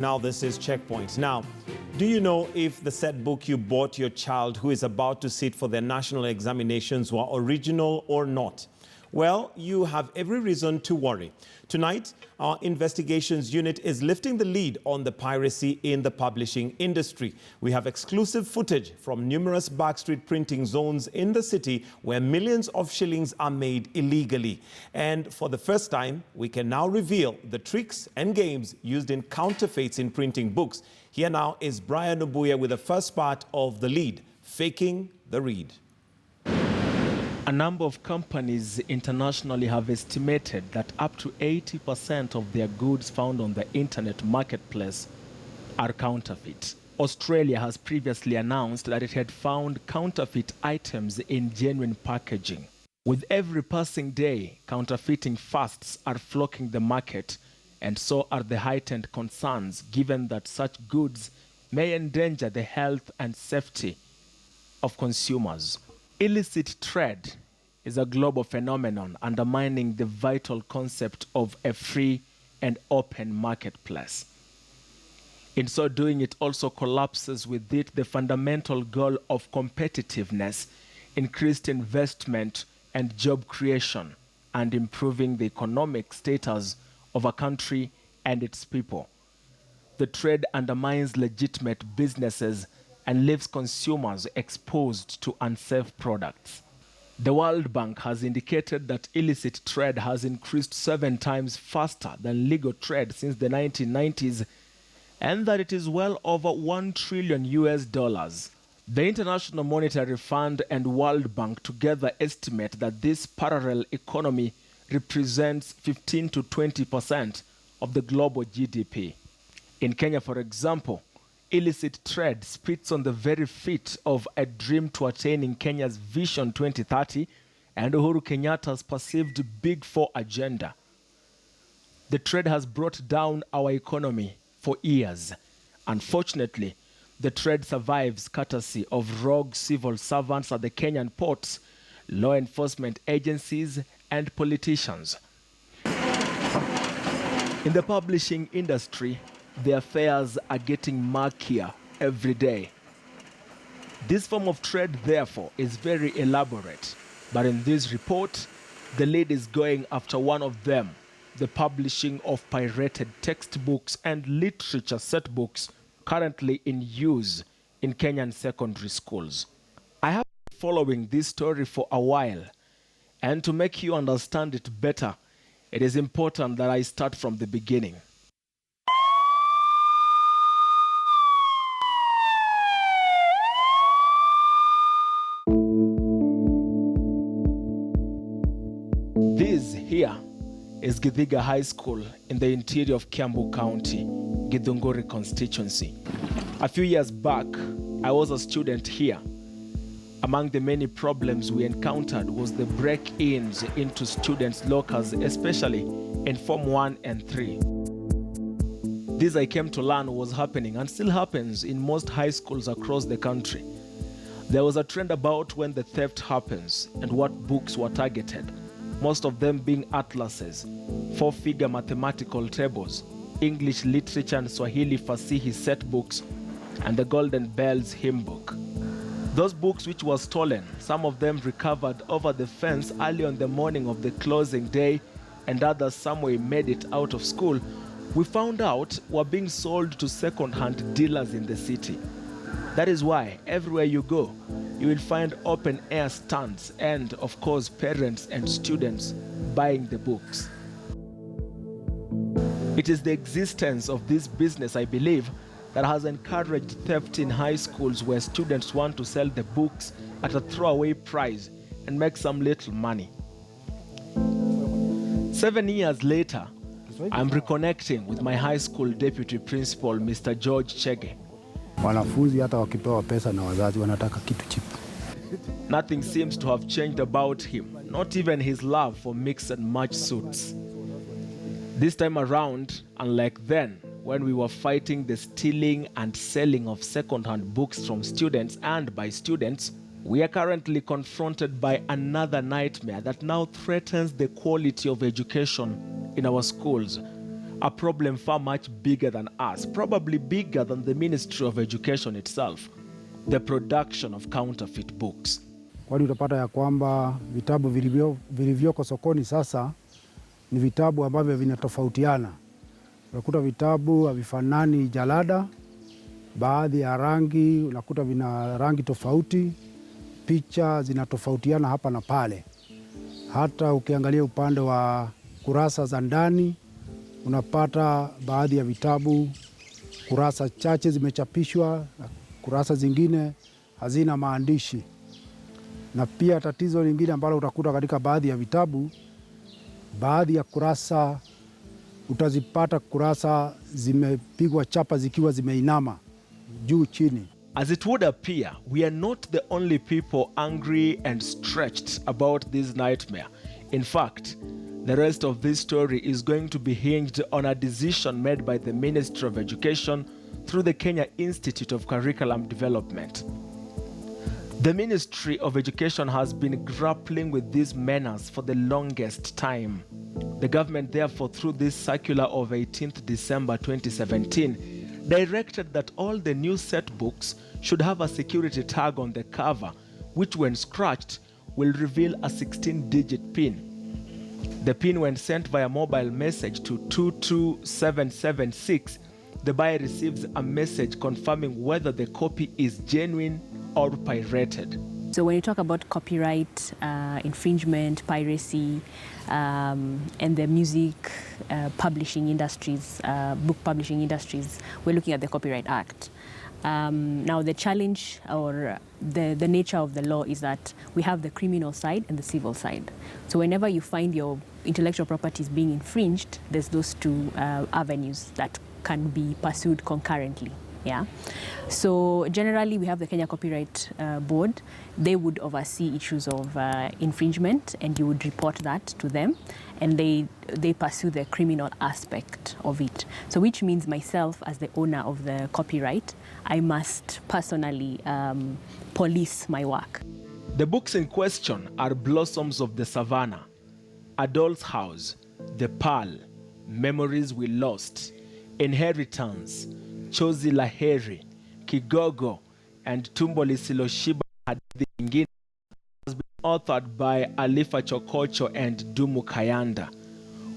Now this is Checkpoint. Now, do you know if the set book you bought your child who is about to sit for their national examinations were original or not? Well, you have every reason to worry. Tonight, our investigations unit is lifting the lead on the piracy in the publishing industry. We have exclusive footage from numerous backstreet printing zones in the city where millions of shillings are made illegally. And for the first time, we can now reveal the tricks and games used in counterfeits in printing books. Here now is Brian Obuya with the first part of the lead, Faking the Read. A number of companies internationally have estimated that up to 80% of their goods found on the internet marketplace are counterfeit. Australia has previously announced that it had found counterfeit items in genuine packaging. With every passing day, counterfeiting fasts are flocking the market, and so are the heightened concerns given that such goods may endanger the health and safety of consumers. Illicit trade is a global phenomenon undermining the vital concept of a free and open marketplace. In so doing, it also collapses with it the fundamental goal of competitiveness, increased investment and job creation, and improving the economic status of a country and its people. The trade undermines legitimate businesses and leaves consumers exposed to unsafe products. The World Bank has indicated that illicit trade has increased 7 times faster than legal trade since the 1990s, and that it is well over $1 trillion. The International Monetary Fund and World Bank together estimate that this parallel economy represents 15 to 20% of the global GDP. In Kenya, for example, illicit trade spits on the very feet of a dream to attaining Kenya's Vision 2030 and Uhuru Kenyatta's perceived Big Four agenda. The trade has brought down our economy for years. Unfortunately, the trade survives courtesy of rogue civil servants at the Kenyan ports, law enforcement agencies, and politicians. In the publishing industry, the affairs are getting murkier every day. This form of trade, therefore, is very elaborate. But in this report, the lead is going after one of them, the publishing of pirated textbooks and literature set books currently in use in Kenyan secondary schools. I have been following this story for a while, and to make you understand it better, it is important that I start from the beginning. This here is Githiga High School in the interior of Kiambu County, Githunguri constituency. A few years back, I was a student here. Among the many problems we encountered was the break-ins into students' lockers, especially in Form 1 and 3. This I came to learn was happening and still happens in most high schools across the country. There was a trend about when the theft happens and what books were targeted, most of them being atlases, 4-figure mathematical tables, English literature and Swahili Fasihi set books, and the Golden Bells hymn book. Those books which were stolen, some of them recovered over the fence early on the morning of the closing day, and others somewhere made it out of school, we found out were being sold to second-hand dealers in the city. That is why everywhere you go, you will find open-air stands and, of course, parents and students buying the books. It is the existence of this business, I believe, that has encouraged theft in high schools where students want to sell the books at a throwaway price and make some little money. 7 years later, I'm reconnecting with my high school deputy principal, Mr. George Chege. Wanafunzi hata wakipewa pesa na wazazi wanataka kitu cheap. Nothing seems to have changed about him, not even his love for mix and match suits. This time around, unlike then, when we were fighting the stealing and selling of second-hand books from students and by students, we are currently confronted by another nightmare that now threatens the quality of education in our schools. a problem far much bigger than us, probably bigger than the Ministry of Education itself, the production of counterfeit books. Kwani utapata ya kwamba vitabu vilivyoko sokoni sasa ni vitabu ambavyo vinatofautiana. Unakuta vitabu havifanani jalada, baadhi ya rangi unakuta vina rangi tofauti, picha zinatofautiana hapa na pale. Hata ukiangalia upande wa kurasa za ndani, unapata baadhi ya vitabu kurasa chache zimechapishwa, kurasa zingine hazina maandishi. Na pia tatizo lingine ambalo utakuta katika baadhi ya vitabu, baadhi ya kurasa utazipata kurasa zimepigwa chapa zikiwa zimeinama juu chini. As it would appear, we are not the only people angry and stretched about this nightmare. In fact, the rest of this story is going to be hinged on a decision made by the Ministry of Education through the Kenya Institute of Curriculum Development. The Ministry of Education has been grappling with this menace for the longest time. The government, therefore, through this circular of 18th December 2017, directed that all the new set books should have a security tag on the cover, which when scratched will reveal a 16-digit PIN. The PIN, when sent via mobile message to 22776, the buyer receives a message confirming whether the copy is genuine or pirated. So when you talk about copyright, infringement, piracy, and the music publishing industries, book publishing industries, we're looking at the Copyright Act. Now the challenge or the nature of the law is that we have the criminal side and the civil side. So whenever you find your intellectual property is being infringed, there's those two avenues that can be pursued concurrently. Yeah. So generally we have the Kenya Copyright Board. They would oversee issues of infringement, and you would report that to them, and they pursue the criminal aspect of it. So which means myself as the owner of the copyright, I must personally police my work. The books in question are Blossoms of the Savannah, A Doll's House, The Pearl, Memories We Lost, Inheritance, Chozi la Heri, Kigogo, and Tumbo Lisiloshiba Hadithi Nyingine has been authored by Alifa Chokocho and Dumu Kayanda.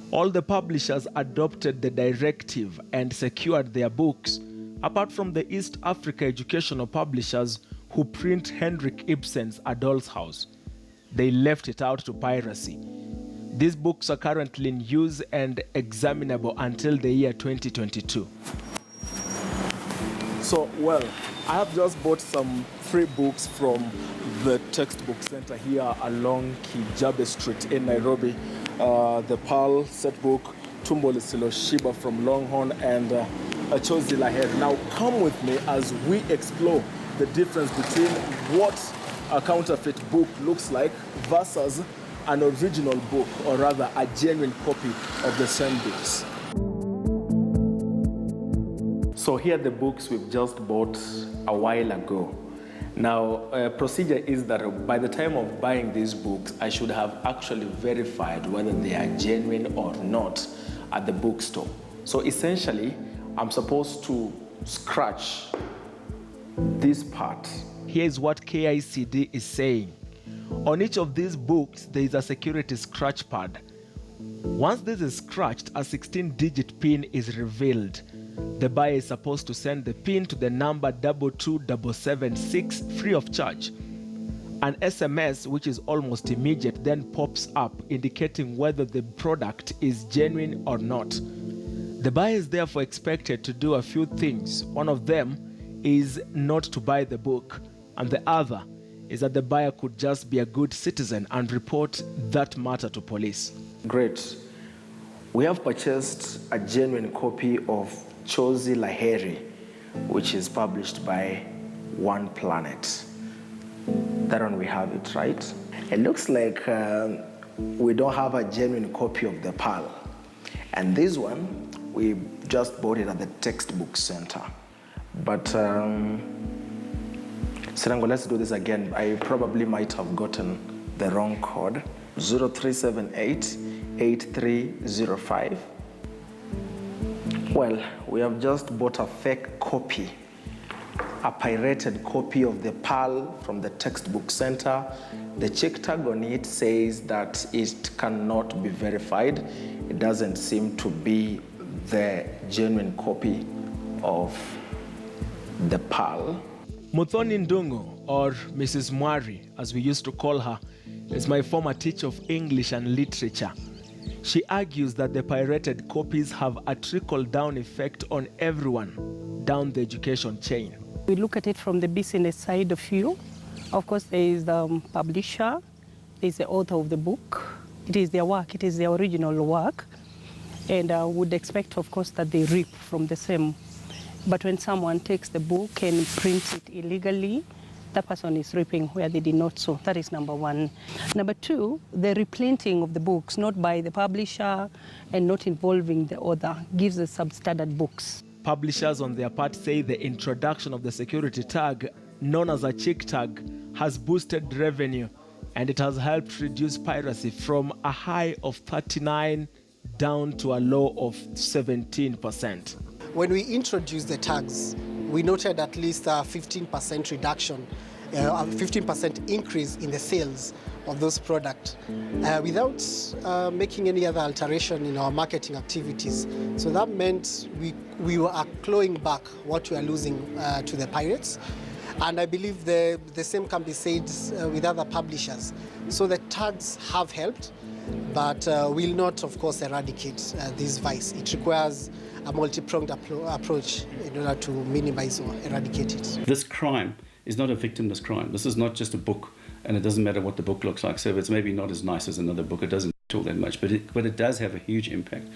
All the publishers adopted the directive and secured their books, apart from the East Africa educational publishers who print Henrik Ibsen's A Doll's House. They left it out to piracy. These books are currently in use and examinable until the year 2022. So, well, I have just bought some free books from the textbook center here along Kijabe Street in Nairobi. The Pearl set book, Tumbo Lisiloshiba from Longhorn, and Chozi la Heri. Now, come with me as we explore the difference between what a counterfeit book looks like versus an original book, or rather a genuine copy of the same books. So here are the books we've just bought a while ago. Now, procedure is that by the time of buying these books, I should have actually verified whether they are genuine or not at the bookstore. So essentially, I'm supposed to scratch this part. Here's what KICD is saying. On each of these books, there is a security scratch pad. Once this is scratched, a 16-digit PIN is revealed. The buyer is supposed to send the PIN to the number 22776 free of charge. An SMS, which is almost immediate, then pops up indicating whether the product is genuine or not. The buyer is therefore expected to do a few things. One of them is not to buy the book, and the other is that the buyer could just be a good citizen and report that matter to police. Great. We have purchased a genuine copy of Chozi la Heri, which is published by One Planet. That one we have it, right? It looks like we don't have a genuine copy of the Pearl. And this one, we just bought it at the textbook center. But Sirango, let's do this again. I probably might have gotten the wrong code. 0378 8305 Well, we have just bought a fake copy, a pirated copy of the Pearl from the textbook center. The check tag on it says that it cannot be verified. It doesn't seem to be the genuine copy of the Pearl. Muthoni Ndungu, or Mrs. Mwari, as we used to call her, is my former teacher of English and literature. She argues that the pirated copies have a trickle-down effect on everyone down the education chain. We look at it from the business side of view. Of course, there is the publisher, there is the author of the book. It is their work, it is their original work. And I would expect, of course, that they reap from the same. But when someone takes the book and prints it illegally, that person is reaping where they did not sow. That is number one. Number two, the reprinting of the books, not by the publisher and not involving the author, gives us substandard books. Publishers, on their part, say the introduction of the security tag, known as a check tag, has boosted revenue, and it has helped reduce piracy from a high of 39 down to a low of 17%. When we introduced the tags, we noted at least a 15% reduction, a 15% increase in the sales of those products without making any other alteration in our marketing activities. So that meant we were clawing back what we are losing to the pirates. And I believe the same can be said with other publishers. So the tags have helped, but will not, of course, eradicate this vice. It requires a multi-pronged approach in order to minimize or eradicate it. This crime is not a victimless crime. This is not just a book, and it doesn't matter what the book looks like. So if it's maybe not as nice as another book, it doesn't talk that much, but it does have a huge impact.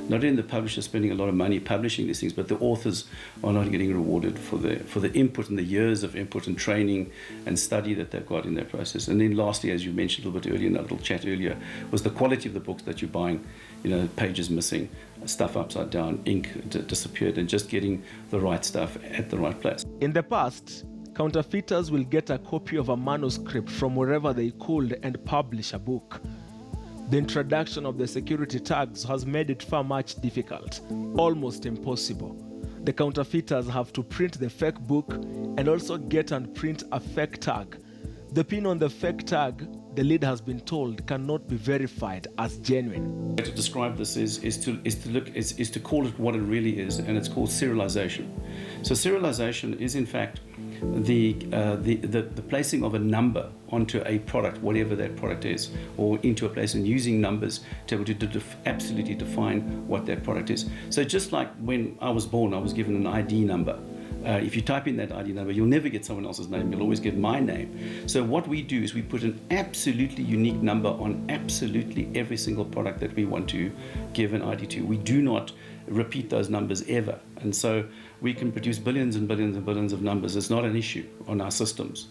Not only the publisher spending a lot of money publishing these things, but the authors are not getting rewarded for the input and the years of input and training and study that they've got in their process. And then lastly, as you mentioned a little bit earlier in that little chat earlier, was the quality of the books that you're buying. You know, pages missing, stuff upside down, ink disappeared, and just getting the right stuff at the right place. In the past, counterfeiters will get a copy of a manuscript from wherever they could and publish a book. The introduction of the security tags has made it far much difficult, almost impossible. The counterfeiters have to print the fake book and also get and print a fake tag. The pin on the fake tag, the lead has been told, cannot be verified as genuine. To describe this is to call it what it really is, and it's called serialization. So serialization is in fact the placing of a number onto a product, whatever that product is, or into a place, and using numbers to be able to absolutely define what that product is. So just like when I was born, I was given an ID number. If you type in that ID number, you'll never get someone else's name. You'll always get my name. So what we do is we put an absolutely unique number on absolutely every single product that we want to give an ID to. We do not repeat those numbers ever. And so we can produce billions and billions and billions of numbers. It's not an issue on our systems,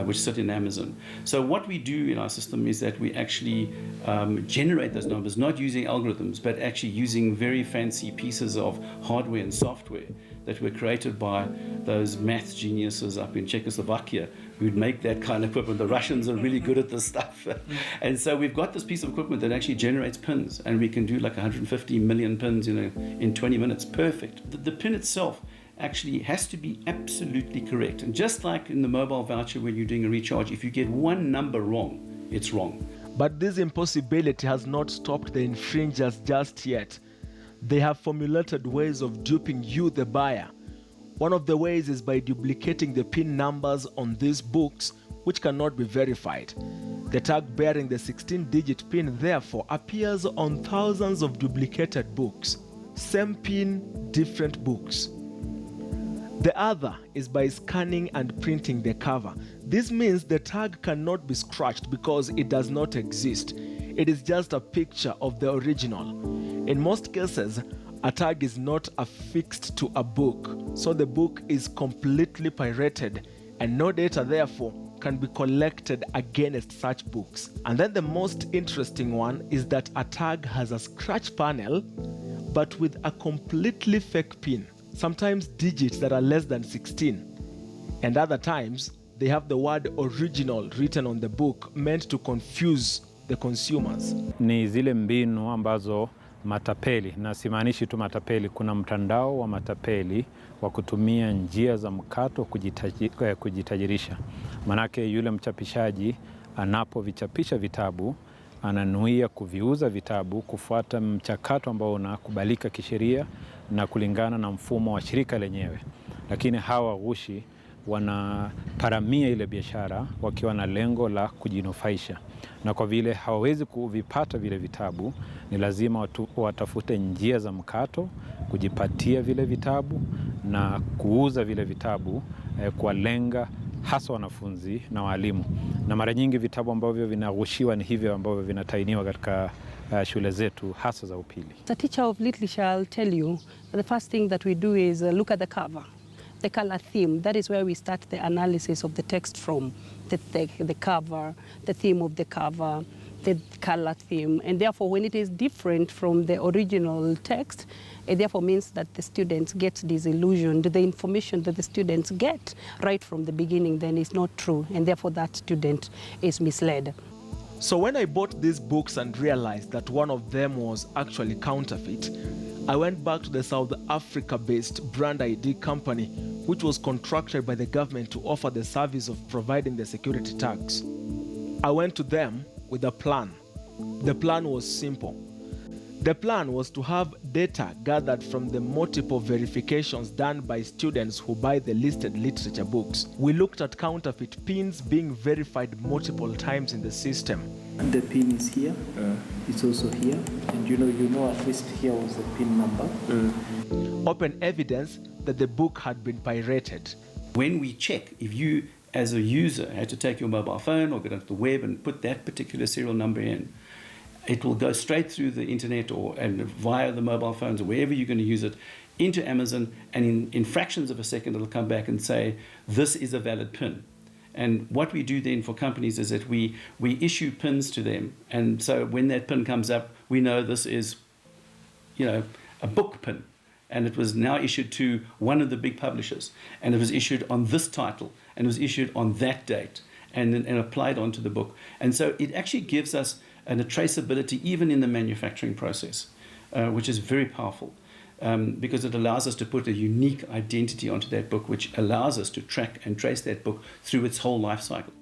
which sit in Amazon. So what we do in our system is that we actually generate those numbers, not using algorithms, but actually using very fancy pieces of hardware and software that were created by those math geniuses up in Czechoslovakia who'd make that kind of equipment. The Russians are really good at this stuff. And so we've got this piece of equipment that actually generates pins, and we can do like 150 million pins, in 20 minutes. Perfect. The pin itself actually has to be absolutely correct. And just like in the mobile voucher when you're doing a recharge, if you get one number wrong, it's wrong. But this impossibility has not stopped the infringers just yet. They have formulated ways of duping you, the buyer. One of the ways is by duplicating the PIN numbers on these books, which cannot be verified. The tag bearing the 16-digit PIN, therefore, appears on thousands of duplicated books. Same PIN, different books. The other is by scanning and printing the cover. This means the tag cannot be scratched because it does not exist. It is just a picture of the original. In most cases, a tag is not affixed to a book, so the book is completely pirated, and no data, therefore, can be collected against such books. And then the most interesting one is that a tag has a scratch panel, but with a completely fake PIN. Sometimes digits that are less than 16, and other times they have the word original written on the book, meant to confuse the consumers. Ni zile mbinu ambazo matapeli, na simaanishi tu matapeli, kuna mtandao wa matapeli wa kutumia njia za mkato kujitajirisha. Manake yule mchapishaji anapovichapisha vitabu, ananuia kuviuza vitabu kufuata mchakato ambao unakubalika kisheria na kulingana na mfumo wa shirika lenyewe. Lakini hawa waghushi wanaparamia ile biashara wakiwa na lengo la kujinufaisha. Na kwa vile hawawezi kuvipata vile vitabu, ni lazima watafute njia za mkato kujipatia vile vitabu na kuuza vile vitabu kuwalenga hasa wanafunzi na walimu. Na mara nyingi vitabu ambavyo vinaghushiwa ni hivyo ambavyo vinatainiwa katika shule zetu hasa za upili. As a teacher of literature, I'll tell you the first thing that we do is look at the cover, the color theme. That is where we start the analysis of the text from. The cover, the theme of the cover, the color theme. And therefore, when it is different from the original text, it therefore means that the students get disillusioned. The information that the students get right from the beginning then is not true, and therefore that student is misled. So when I bought these books and realized that one of them was actually counterfeit, I went back to the South Africa-based brand ID company, which was contracted by the government to offer the service of providing the security tags. I went to them with a plan. The plan was simple. The plan was to have data gathered from the multiple verifications done by students who buy the listed literature books. We looked at counterfeit pins being verified multiple times in the system. And the pin is here, it's also here, and you know at least here was the pin number. Open evidence that the book had been pirated. When we check, if you as a user had to take your mobile phone or get onto the web and put that particular serial number in, it will go straight through the internet and via the mobile phones or wherever you're going to use it into Amazon, and in fractions of a second it'll come back and say this is a valid PIN. And what we do then for companies is that we issue PINs to them, and so when that PIN comes up, we know this is, a book PIN, and it was now issued to one of the big publishers, and it was issued on this title, and it was issued on that date, and applied onto the book. And so it actually gives us a traceability even in the manufacturing process, which is very powerful, because it allows us to put a unique identity onto that book, which allows us to track and trace that book through its whole life cycle.